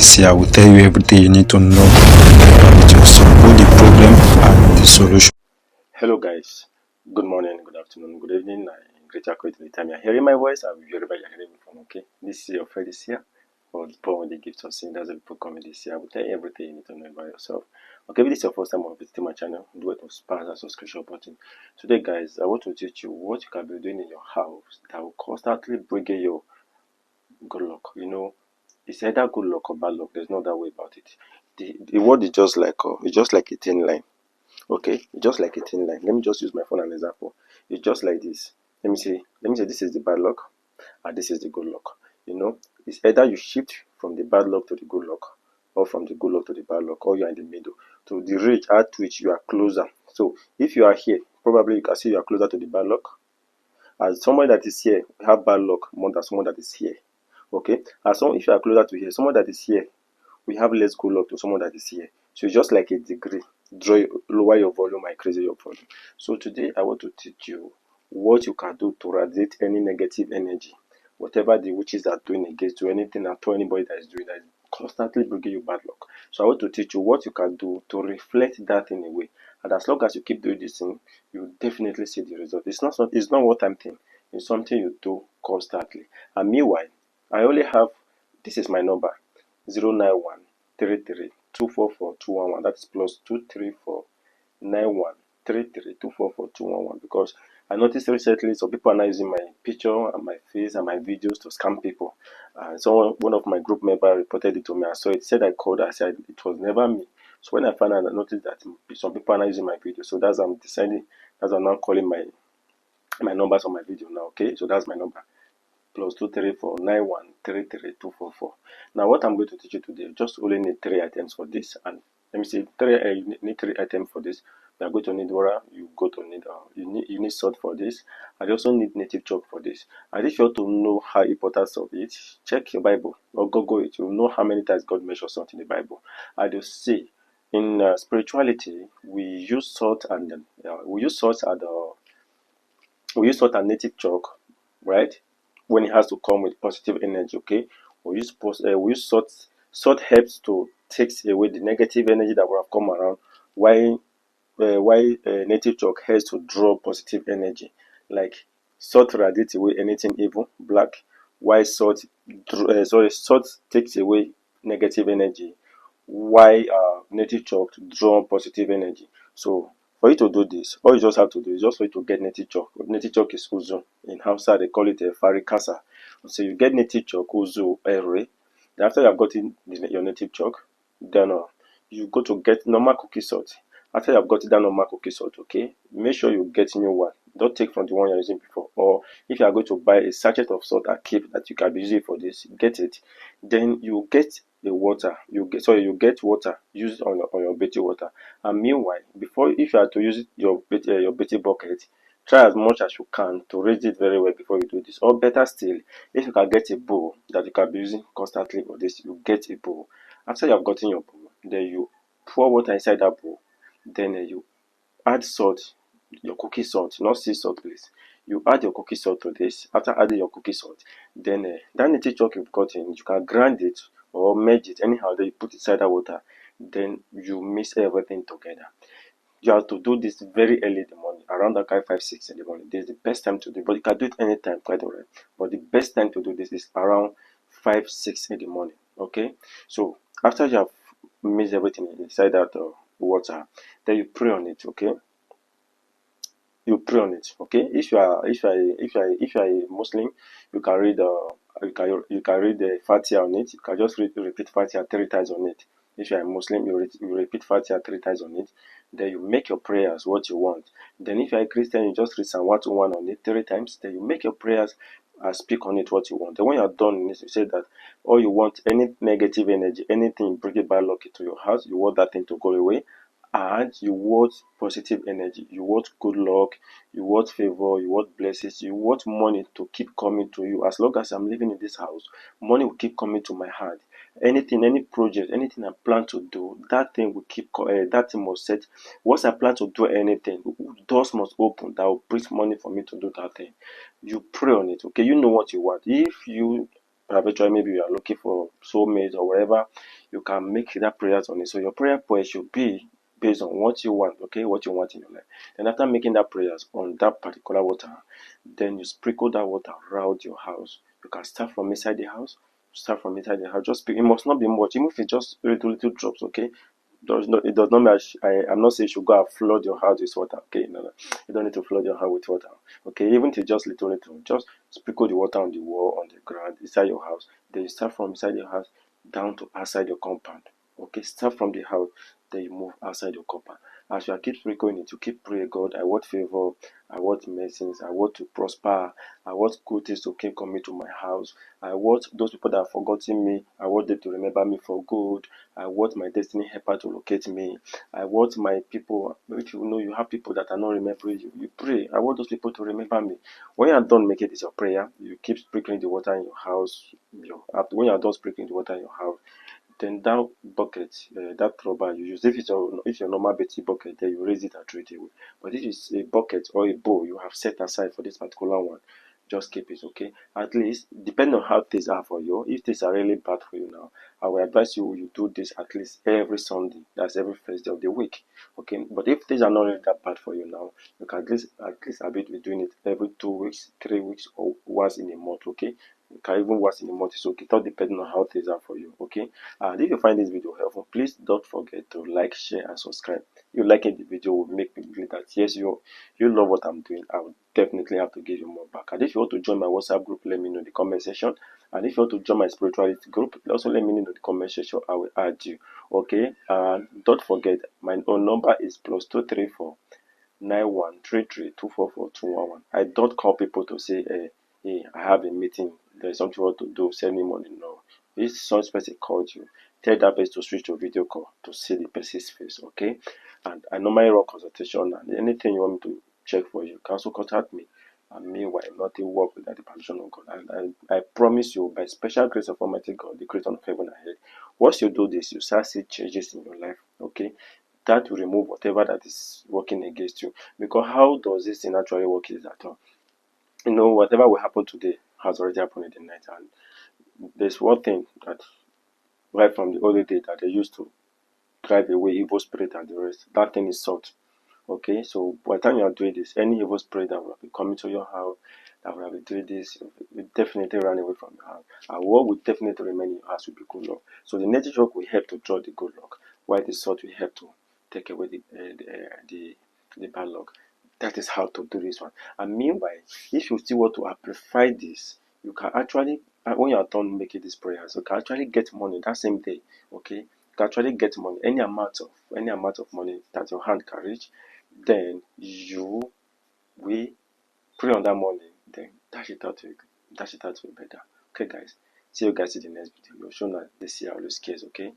this year. I will tell you everything you need to know about it yourself, both the problem and the solution. Hello guys, good morning, good afternoon, good evening, great according to the time you're hearing my voice and wherever you're hearing me from, okay? This is your friend this year, or born with the gift of seeing. That's the people coming this year. I will tell you everything you need to know about yourself. Okay, if this is your first time of visiting my channel, do it to smash that subscription button. Today guys, I want to teach you what you can be doing in your house that will constantly bring you good luck. You know, it's either good luck or bad luck. There's no other way about it. The word is just like a thin line. Okay, just like a thin line. Let me just use my phone as an example. It's just like this. Let me say this is the bad luck and this is the good luck. You know, it's either you shift from the bad luck to the good luck, or from the good luck to the bad luck, or you're in the middle. To the rate at which you are closer. So if you are here, probably you can see you are closer to the bad luck. As someone that is here have bad luck more than someone that is here. Okay, as someone, if you are closer to here, someone that is here, we have less good luck to someone that is here. So it's just like a degree. Lower your volume, increase your volume. So today I want to teach you what you can do to radiate any negative energy, whatever the witches are doing against you, anything at all, anybody that is doing that is constantly bringing you bad luck. So I want to teach you what you can do to reflect that in a way. And as long as you keep doing this thing, you will definitely see the result. It's not one time thing. It's something you do constantly. And meanwhile, I only have, this is my number, 09133244211. That is plus 2349133244211. Because I noticed recently some people are now using my picture and my face and my videos to scam people. So one of my group members reported it to me. I saw it, said I called her, I said it was never me. So when I found out, I noticed that some people are now using my video. So that's I'm deciding, that's I'm now calling my numbers on my video now. Okay, so that's my number, plus 23491332244. Now what I'm going to teach you today, just only need 3 items for this. And let me say you need 3 items for this. You are going to need water, you need salt for this, and you also need native chalk for this. And if you want to know how important salt is, check your Bible or Google it. You'll know how many times God mentions salt in the Bible. And you see, in spirituality, we use salt and native chalk, right? When it has to come with positive energy, okay? We use salt. Salt helps to take away the negative energy that would have come around. Why native chalk helps to draw positive energy. Like salt radiates away anything evil, black. Why salt takes away negative energy. Why native chalk draw positive energy. So for you to do this, all you just have to do is just for you to get native chalk. Native chalk is uzu. In Hausa, they call it a farikasa. So you get native chalk, uzu, ere. Then after you have gotten your native chalk, then you go to get normal cookie salt. After you have gotten that normal cookie salt, okay, make sure you get new one. Don't take from the one you're using before. Or if you are going to buy a sachet of salt at Cape that you can be using for this, get it. Then you get the water. You get water. Use it on your bathing water. And meanwhile, if you are to use your bathing bucket, try as much as you can to raise it very well before you do this. Or better still, if you can get a bowl that you can be using constantly for this, you get a bowl. After you have gotten your bowl, then you pour water inside that bowl. Then you add salt, your cookie salt, not sea salt, please. You add your cookie salt to this. After adding your cookie salt, then that native chalk you've gotten, you can grind it or merge it anyhow. Then you put it inside that water. Then you mix everything together. You have to do this very early in the morning, around that kind 5, 6 in the morning. This is the best time to do it, but you can do it anytime, quite alright. But the best time to do this is around 5, 6 in the morning. Okay, so after you have mixed everything inside that water, then you pray on it. Okay, you pray on it. Okay, if you are a Muslim, you can read the Fatiha on it. You can just repeat Fatiha 3 times on it. If you are a Muslim, you repeat Fatiha 3 times on it. Then you make your prayers what you want. Then if you are a Christian, you just read Psalm 121 on it 3 times. Then you make your prayers and speak on it what you want. Then when you are done, you say that all you want, any negative energy, anything bringing bad luck into your house, you want that thing to go away. And you want positive energy, you want good luck, you want favor, you want blessings, you want money to keep coming to you. As long as I'm living in this house, money will keep coming to my hand. Anything, any project, anything I plan to do, that thing will that thing must set. Once I plan to do anything, doors must open that will bring money for me to do that thing. You pray on it, okay? You know what you want. If you eventually maybe you are looking for soulmate or whatever, you can make that prayers on it. So your prayer point should be based on what you want, okay, what you want in your life. And after making that prayers on that particular water, then you sprinkle that water around your house. You can start from inside the house. Start from inside the house. Just it must not be much, even if it's just little drops, okay. It does not mean I'm not saying you should go and flood your house with water. Okay, no. You don't need to flood your house with water. Okay, even if it's just little, just sprinkle the water on the wall, on the ground, inside your house. Then you start from inside your house down to outside your compound. Okay, start from the house, then you move outside your compound. As you keep sprinkling it, you keep praying, God, I want favor, I want blessings, I want to prosper, I want good things to keep coming to my house. I want those people that have forgotten me, I want them to remember me for good. I want my destiny helper to locate me. I want my people, if you know you have people that are not remembering you, you pray. I want those people to remember me. When you are done making this your prayer, you keep sprinkling the water in your house. When you are done sprinkling the water in your house, then that bucket, that rubber you use, if it's your normal Betty bucket, then you raise it and throw it away. But if it's a bucket or a bowl you have set aside for this particular one, just keep it, okay? At least, depending on how things are for you, if things are really bad for you now, I will advise you do this at least every Sunday. That's every first day of the week, okay? But if things are not really that bad for you now, you can at least a bit be doing it every 2 weeks, 3 weeks, or once in a month, okay? You can even once in a month, it's okay. It all depending on how things are for you, okay? And if you find this video helpful, please don't forget to like, share, and subscribe. You liking the video will make me believe that yes, you love what I'm doing. I will definitely have to give you more back. And if you want to join my WhatsApp group, let me know in the comment section. And if you want to join my spirituality group, also let me know in the comment section. I will add you. Okay. And don't forget, my own number is +234 9133244211. I don't call people to say, hey, I have a meeting. There's something you want to do. Send me money. No. If some person called you, tell that person to switch to video call to see the person's face. Okay. And I normally run consultation, and anything you want me to check for you, can also contact me. And meanwhile, nothing work without the permission of God. And I promise you, by special grace of Almighty God, the creator of heaven and earth, once you do this, you start see changes in your life. Okay, that will remove whatever that is working against you. Because how does this thing actually work is that whatever will happen today has already happened in the night. And there's one thing that right from the older day that they used to drive away evil spirit and the rest. That thing is salt. Okay, so by the time you are doing this, any evil spirit that will be coming to your house, that will be doing this, will definitely run away from your house. And what will definitely remain in your house will be good luck. So the nature rock will help to draw the good luck, while the salt will help to take away the bad luck. That is how to do this one. And meanwhile, if you still want to amplify this, you can actually, when you are done making these prayers, you can actually get money that same day. Okay, you can actually get money, any amount of money that your hand can reach. Then you will pray on that money, then dash it out to a better. Okay, guys. See you guys in the next video. You're sure that this year always cares, okay?